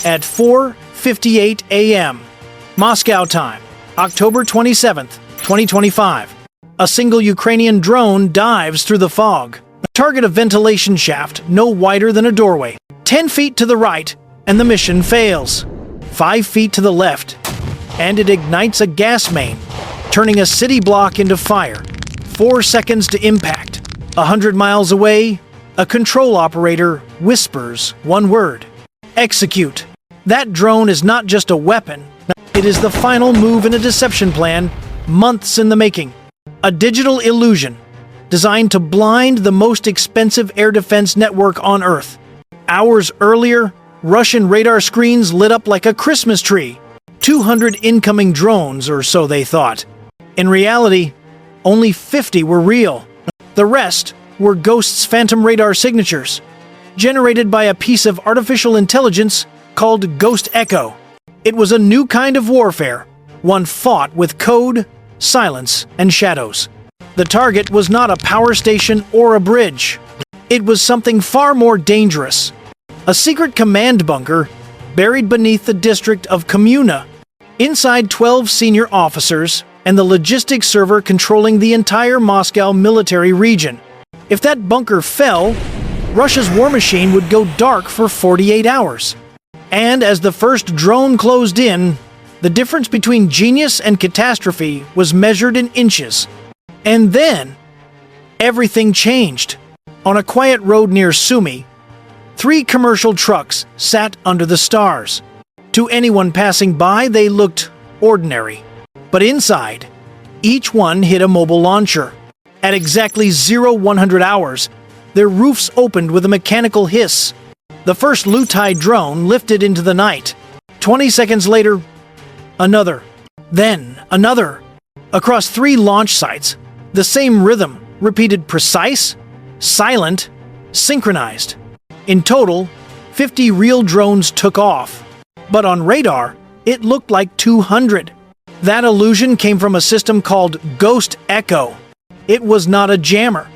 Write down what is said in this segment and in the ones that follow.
At 4:58 a.m. Moscow time, October 27th, 2025, a single Ukrainian drone dives through the fog. Target a ventilation shaft no wider than a doorway. 10 feet to the right, and the mission fails. 5 feet to the left, and it ignites a gas main, turning a city block into fire. 4 seconds to impact. 100 miles away, a control operator whispers one word: execute. That drone is not just a weapon, it is the final move in a deception plan, months in the making. A digital illusion, designed to blind the most expensive air defense network on Earth. Hours earlier, Russian radar screens lit up like a Christmas tree. 200 incoming drones, or so they thought. In reality, only 50 were real. The rest were Ghost's phantom radar signatures, generated by a piece of artificial intelligence called Ghost Echo. It was a new kind of warfare, one fought with code, silence, and shadows. The target was not a power station or a bridge. It was something far more dangerous. A secret command bunker buried beneath the district of Comuna. Inside 12 senior officers and the logistics server controlling the entire Moscow military region. If that bunker fell, Russia's war machine would go dark for 48 hours. And as the first drone closed in, the difference between genius and catastrophe was measured in inches. And then, everything changed. On a quiet road near Sumy, 3 commercial trucks sat under the stars. To anyone passing by, they looked ordinary. But inside, each one hid a mobile launcher. At exactly 0100 hours, their roofs opened with a mechanical hiss. The first Lutai drone lifted into the night. 20 seconds later, another. Then another. Across 3 launch sites, the same rhythm, repeated precise, silent, synchronized. In total, 50 real drones took off. But on radar, it looked like 200. That illusion came from a system called Ghost Echo. It was not a jammer.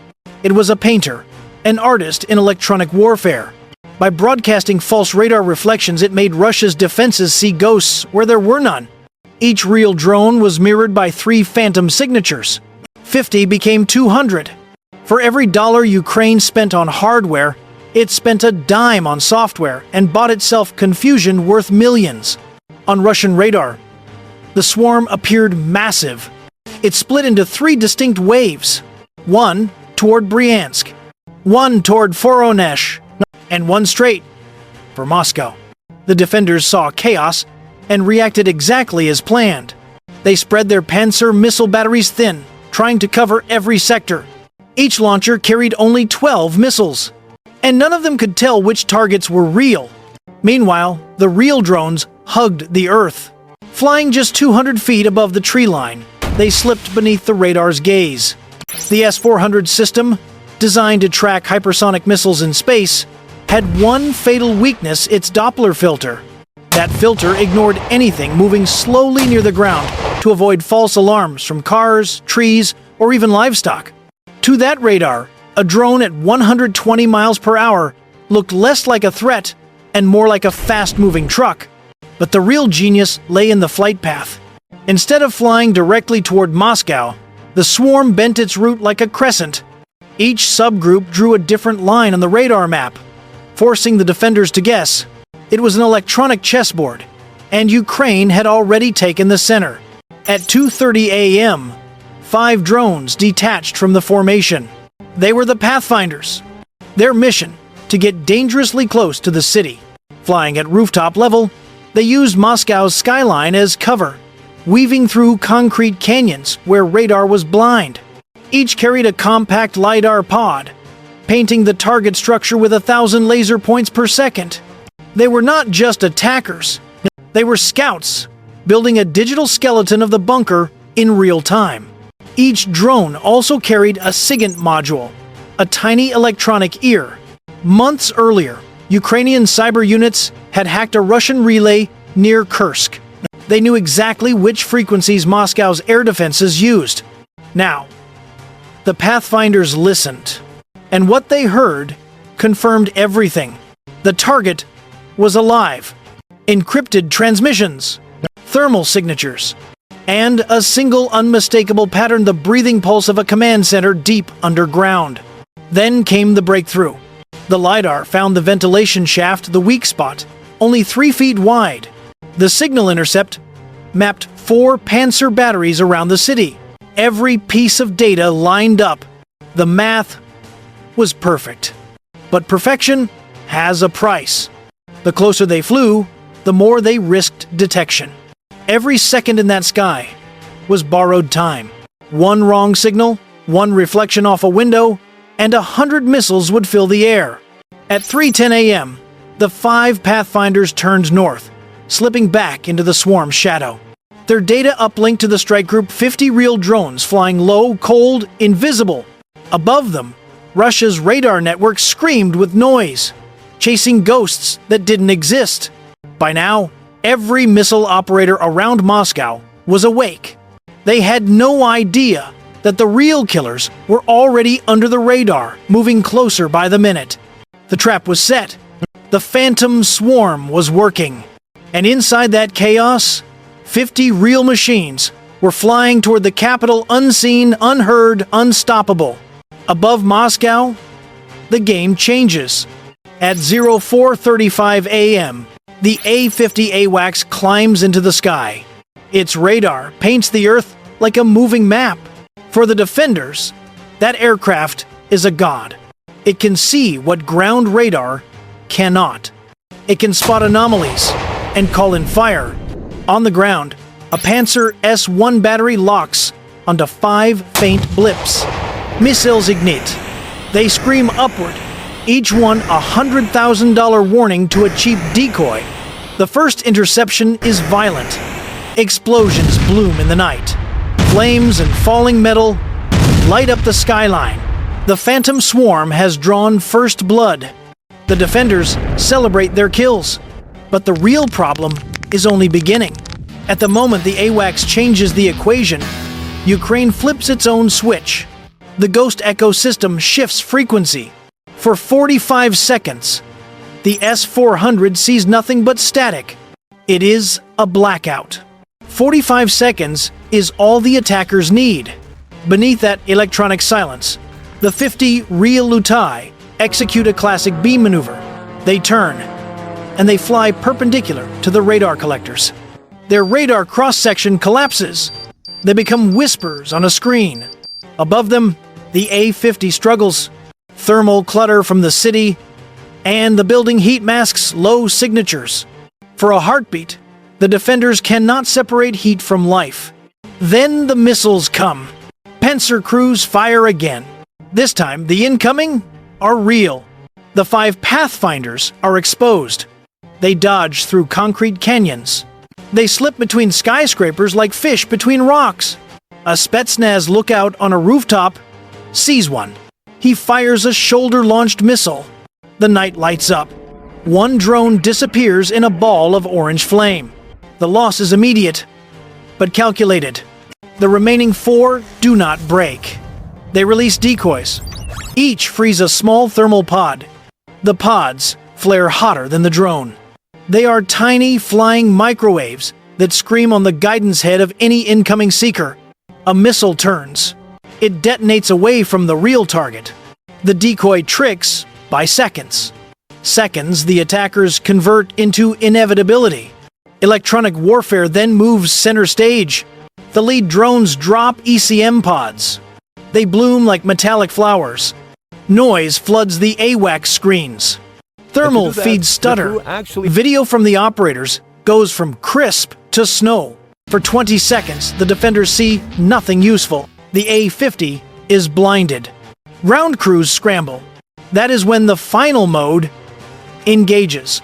It was a painter, an artist in electronic warfare. By broadcasting false radar reflections, it made Russia's defenses see ghosts where there were none. Each real drone was mirrored by 3 phantom signatures. 50 became 200. For every dollar Ukraine spent on hardware, it spent a dime on software and bought itself confusion worth millions. On Russian radar, the swarm appeared massive. It split into 3 distinct waves. One toward Bryansk, one toward Voronezh, and one straight for Moscow. The defenders saw chaos and reacted exactly as planned. They spread their Panzer missile batteries thin, trying to cover every sector. Each launcher carried only 12 missiles, and none of them could tell which targets were real. Meanwhile, the real drones hugged the earth. Flying just 200 feet above the tree line, they slipped beneath the radar's gaze. The S-400 system, designed to track hypersonic missiles in space, had one fatal weakness: its Doppler filter. That filter ignored anything moving slowly near the ground to avoid false alarms from cars, trees, or even livestock. To that radar, a drone at 120 miles per hour looked less like a threat and more like a fast-moving truck. But the real genius lay in the flight path. Instead of flying directly toward Moscow, the swarm bent its route like a crescent. Each subgroup drew a different line on the radar map, forcing the defenders to guess. It was an electronic chessboard, and Ukraine had already taken the center. At 2:30 a.m., 5 drones detached from the formation. They were the Pathfinders. Their mission: to get dangerously close to the city. Flying at rooftop level, they used Moscow's skyline as cover, weaving through concrete canyons where radar was blind. Each carried a compact LiDAR pod, painting the target structure with 1,000 laser points per second. They were not just attackers. They were scouts, building a digital skeleton of the bunker in real time. Each drone also carried a SIGINT module, a tiny electronic ear. Months earlier, Ukrainian cyber units had hacked a Russian relay near Kursk. They knew exactly which frequencies Moscow's air defenses used. Now, the Pathfinders listened, and what they heard confirmed everything. The target was alive. encrypted transmissions, thermal signatures, and a single unmistakable pattern, the breathing pulse of a command center deep underground. Then came the breakthrough. The LiDAR found the ventilation shaft, the weak spot, only 3 feet wide. The signal intercept mapped 4 Panzer batteries around the city. Every piece of data lined up. The math was perfect. But perfection has a price. The closer they flew, the more they risked detection. Every second in that sky was borrowed time. One wrong signal, one reflection off a window, and 100 missiles would fill the air. At 3:10 a.m., the 5 Pathfinders turned north, slipping back into the swarm's shadow. Their data uplinked to the strike group, 50 real drones flying low, cold, invisible. Above them, Russia's radar network screamed with noise, chasing ghosts that didn't exist. By now, every missile operator around Moscow was awake. They had no idea that the real killers were already under the radar, moving closer by the minute. The trap was set. The phantom swarm was working. And inside that chaos, 50 real machines were flying toward the capital, unseen, unheard, unstoppable. Above Moscow, the game changes. At 04:35 a.m., the A-50 AWACS climbs into the sky. Its radar paints the Earth like a moving map. For the defenders, that aircraft is a god. It can see what ground radar cannot. It can spot anomalies and call in fire. On the ground, a Panzer S-1 battery locks onto 5 faint blips. Missiles ignite. They scream upward, each one a $100,000 warning to a cheap decoy. The first interception is violent. Explosions bloom in the night. Flames and falling metal light up the skyline. The phantom swarm has drawn first blood. The defenders celebrate their kills. But the real problem is only beginning. At the moment the AWACS changes the equation, Ukraine flips its own switch. The Ghost Echo system shifts frequency. For 45 seconds, the S-400 sees nothing but static. It is a blackout. 45 seconds is all the attackers need. Beneath that electronic silence, the 50 real Lutai execute a classic beam maneuver. They turn, and they fly perpendicular to the radar collectors. Their radar cross-section collapses. They become whispers on a screen. Above them, the A-50 struggles. Thermal clutter from the city, and the building heat masks low signatures. For a heartbeat, the defenders cannot separate heat from life. Then the missiles come. Panzer crews fire again. This time, the incoming are real. The 5 Pathfinders are exposed. They dodge through concrete canyons. They slip between skyscrapers like fish between rocks. A Spetsnaz lookout on a rooftop sees one. He fires a shoulder-launched missile. The night lights up. One drone disappears in a ball of orange flame. The loss is immediate, but calculated. The remaining 4 do not break. They release decoys. Each frees a small thermal pod. The pods flare hotter than the drone. They are tiny flying microwaves that scream on the guidance head of any incoming seeker. A missile turns. It detonates away from the real target. The decoy tricks by seconds. Seconds the attackers convert into inevitability. Electronic warfare then moves center stage. The lead drones drop ECM pods. They bloom like metallic flowers. Noise floods the AWACS screens. Thermal feeds stutter. Video from the operators goes from crisp to snow. For 20 seconds, the defenders see nothing useful. The A-50 is blinded. Ground crews scramble. That is when the final mode engages.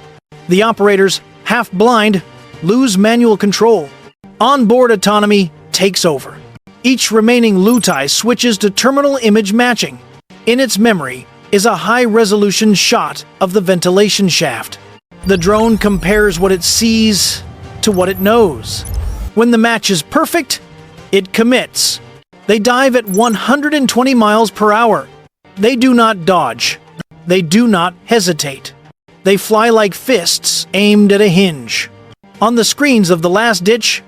The operators, half blind, lose manual control. Onboard autonomy takes over. Each remaining Lutai switches to terminal image matching. In its memory is a high-resolution shot of the ventilation shaft. The drone compares what it sees to what it knows. When the match is perfect, it commits. They dive at 120 miles per hour. They do not dodge. They do not hesitate. They fly like fists aimed at a hinge. On the screens of the last ditch,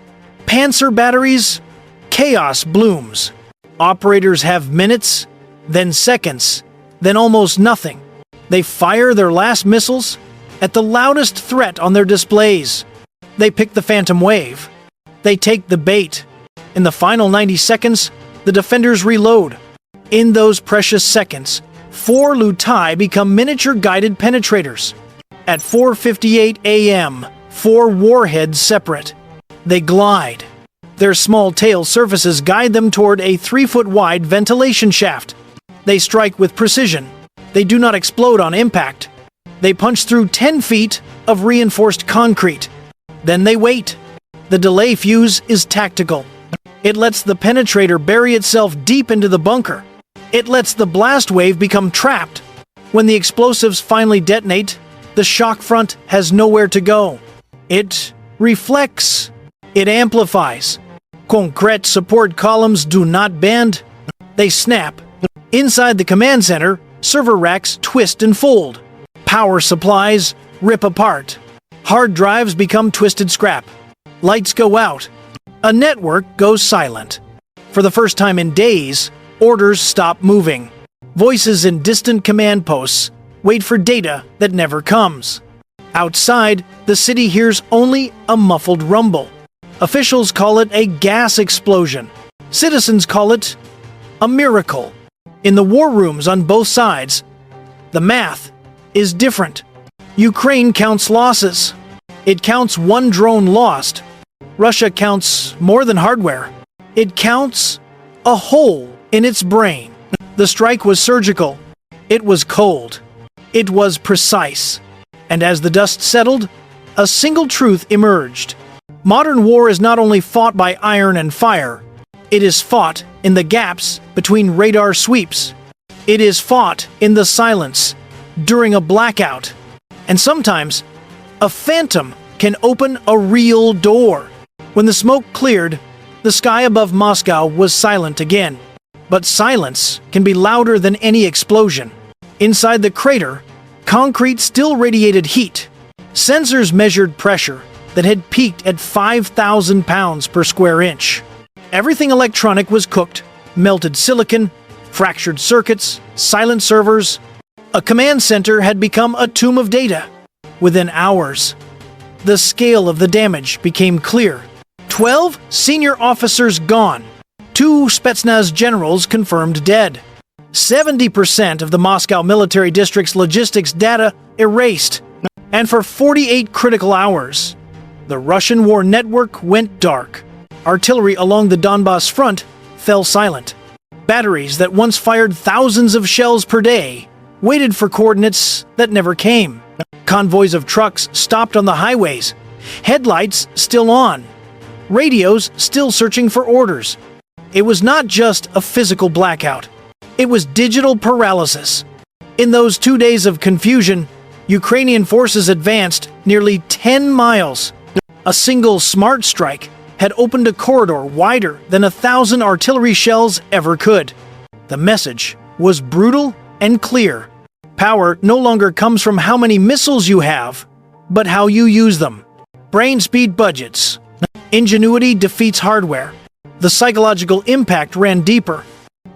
Panzer batteries, chaos blooms. Operators have minutes, then seconds, then almost nothing. They fire their last missiles at the loudest threat on their displays. They pick the phantom wave. They take the bait. In the final 90 seconds, the defenders reload. In those precious seconds, 4 Lutai become miniature guided penetrators. At 4:58 a.m., 4 warheads separate. They glide. Their small tail surfaces guide them toward a 3-foot-wide ventilation shaft. They strike with precision. They do not explode on impact. They punch through 10 feet of reinforced concrete. Then they wait. The delay fuse is tactical. It lets the penetrator bury itself deep into the bunker. It lets the blast wave become trapped. When the explosives finally detonate, the shock front has nowhere to go. It reflects. It amplifies. Concrete support columns do not bend. They snap. Inside the command center, server racks twist and fold. Power supplies rip apart. Hard drives become twisted scrap. Lights go out. A network goes silent. For the first time in days, orders stop moving. Voices in distant command posts wait for data that never comes. Outside, the city hears only a muffled rumble. Officials call it a gas explosion. Citizens call it a miracle. In the war rooms on both sides, the math is different. Ukraine counts losses. It counts 1 drone lost. Russia counts more than hardware. It counts a hole in its brain. The strike was surgical. It was cold. It was precise. And as the dust settled, a single truth emerged. Modern war is not only fought by iron and fire, it is fought in the gaps between radar sweeps. It is fought in the silence, during a blackout. And sometimes, a phantom can open a real door. When the smoke cleared, the sky above Moscow was silent again. But silence can be louder than any explosion. Inside the crater, concrete still radiated heat. Sensors measured pressure that had peaked at 5,000 pounds per square inch. Everything electronic was cooked: melted silicon, fractured circuits, silent servers. A command center had become a tomb of data. Within hours, the scale of the damage became clear. 12 senior officers gone. 2 Spetsnaz generals confirmed dead. 70% of the Moscow military district's logistics data erased. And for 48 critical hours, the Russian war network went dark. Artillery along the Donbass front fell silent. Batteries that once fired thousands of shells per day waited for coordinates that never came. Convoys of trucks stopped on the highways, headlights still on, radios still searching for orders. It was not just a physical blackout. It was digital paralysis. In those 2 days of confusion, Ukrainian forces advanced nearly 10 miles. A single smart strike had opened a corridor wider than 1,000 artillery shells ever could. The message was brutal and clear. Power no longer comes from how many missiles you have, but how you use them. Brain speed budgets. Ingenuity defeats hardware. The psychological impact ran deeper.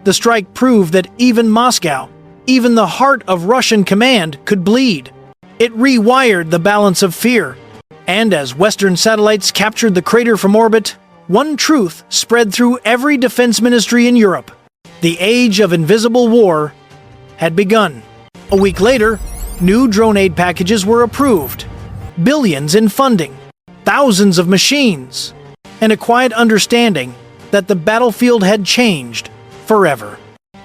The strike proved that even Moscow, even the heart of Russian command, could bleed. It rewired the balance of fear. And as Western satellites captured the crater from orbit, one truth spread through every defense ministry in Europe. The age of invisible war had begun. A week later, new drone aid packages were approved. Billions in funding, thousands of machines, and a quiet understanding that the battlefield had changed forever.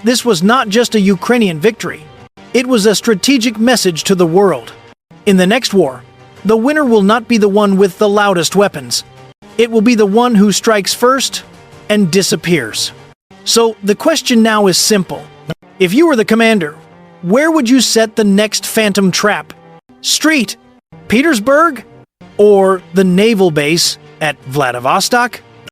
This was not just a Ukrainian victory. It was a strategic message to the world. In the next war, the winner will not be the one with the loudest weapons. It will be the one who strikes first and disappears. So the question now is simple. If you were the commander, where would you set the next phantom trap? Street, Petersburg, or the naval base at Vladivostok?